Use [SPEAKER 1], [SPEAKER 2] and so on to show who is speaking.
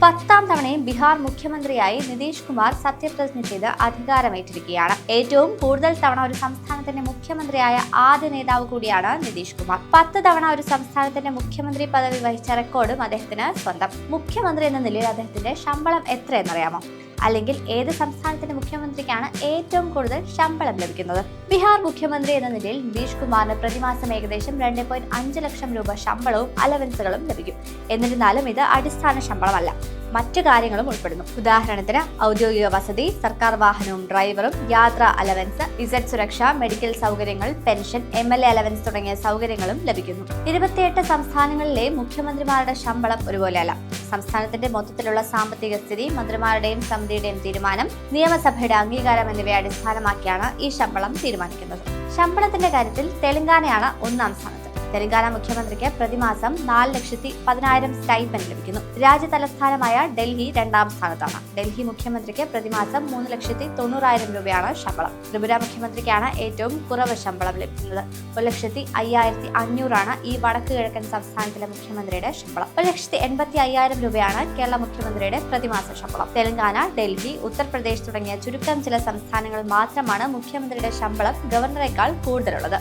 [SPEAKER 1] 10ാം തവണയും ബീഹാർ മുഖ്യമന്ത്രിയായി നിതീഷ് കുമാർ സത്യപ്രതിജ്ഞ ചെയ്ത് അധികാരമേറ്റിരിക്കുകയാണ്. ഏറ്റവും കൂടുതൽ തവണ ഒരു സംസ്ഥാനത്തിന്റെ മുഖ്യമന്ത്രിയായ ആദ്യ നേതാവ് കൂടിയാണ് നിതീഷ് കുമാർ. 10 തവണ ഒരു സംസ്ഥാനത്തിന്റെ മുഖ്യമന്ത്രി പദവി വഹിച്ച റെക്കോർഡും അദ്ദേഹത്തിന് സ്വന്തം. മുഖ്യമന്ത്രി എന്ന നിലയിൽ അദ്ദേഹത്തിന്റെ ശമ്പളം എത്രയെന്നറിയാമോ? അല്ലെങ്കിൽ ഏത് സംസ്ഥാനത്തിന്റെ മുഖ്യമന്ത്രിക്കാണ് ഏറ്റവും കൂടുതൽ ശമ്പളം ലഭിക്കുന്നത്? ബീഹാർ മുഖ്യമന്ത്രി എന്ന നിലയിൽ നിതീഷ് കുമാറിന് പ്രതിമാസം ഏകദേശം 2.5 ലക്ഷം രൂപ ശമ്പളവും അലവൻസുകളും ലഭിക്കും. എന്നിരുന്നാലും ഇത് അടിസ്ഥാന ശമ്പളമല്ല, മറ്റു കാര്യങ്ങളും ഉൾപ്പെടുന്നു. ഉദാഹരണത്തിന് ഔദ്യോഗിക വസതി, സർക്കാർ വാഹനവും ഡ്രൈവറും, യാത്രാ അലവൻസ്, ഇസഡ് സുരക്ഷ, മെഡിക്കൽ സൗകര്യങ്ങൾ, പെൻഷൻ, MLA അലവൻസ് തുടങ്ങിയ സൗകര്യങ്ങളും ലഭിക്കുന്നു. 28 സംസ്ഥാനങ്ങളിലെ മുഖ്യമന്ത്രിമാരുടെ ശമ്പളം ഒരുപോലെയല്ല. സംസ്ഥാനത്തിന്റെ മൊത്തത്തിലുള്ള സാമ്പത്തിക സ്ഥിതി, മന്ത്രിമാരുടെയും സമിതിയുടെയും തീരുമാനം, നിയമസഭയുടെ അംഗീകാരം എന്നിവയെ അടിസ്ഥാനമാക്കിയാണ് ഈ ശമ്പളം തീരുമാനിക്കുന്നത്. ശമ്പളത്തിന്റെ കാര്യത്തിൽ തെലങ്കാനയാണ് 1ാം സ്ഥാനത്ത്. തെലങ്കാന മുഖ്യമന്ത്രിക്ക് പ്രതിമാസം 4,10,000 സ്റ്റൈപ്പൻഡ് ലഭിക്കുന്നു. രാജ്യ തലസ്ഥാനമായ ഡൽഹി 2ാം സ്ഥാനത്താണ്. ഡൽഹി മുഖ്യമന്ത്രിക്ക് പ്രതിമാസം 3,90,000 രൂപയാണ് ശമ്പളം. ത്രിപുര മുഖ്യമന്ത്രിക്കാണ് ഏറ്റവും കുറവ് ശമ്പളം ലഭിക്കുന്നത്. 1,05,500 ആണ് ഈ വടക്ക് കിഴക്കൻ സംസ്ഥാനത്തിലെ മുഖ്യമന്ത്രിയുടെ ശമ്പളം. 1,85,000 രൂപയാണ് കേരള മുഖ്യമന്ത്രിയുടെ പ്രതിമാസ ശമ്പളം. തെലങ്കാന, ഡൽഹി, ഉത്തർപ്രദേശ് തുടങ്ങിയ ചുരുക്കം ചില സംസ്ഥാനങ്ങളിൽ മാത്രമാണ് മുഖ്യമന്ത്രിയുടെ ശമ്പളം ഗവർണറേക്കാൾ കൂടുതലുള്ളത്.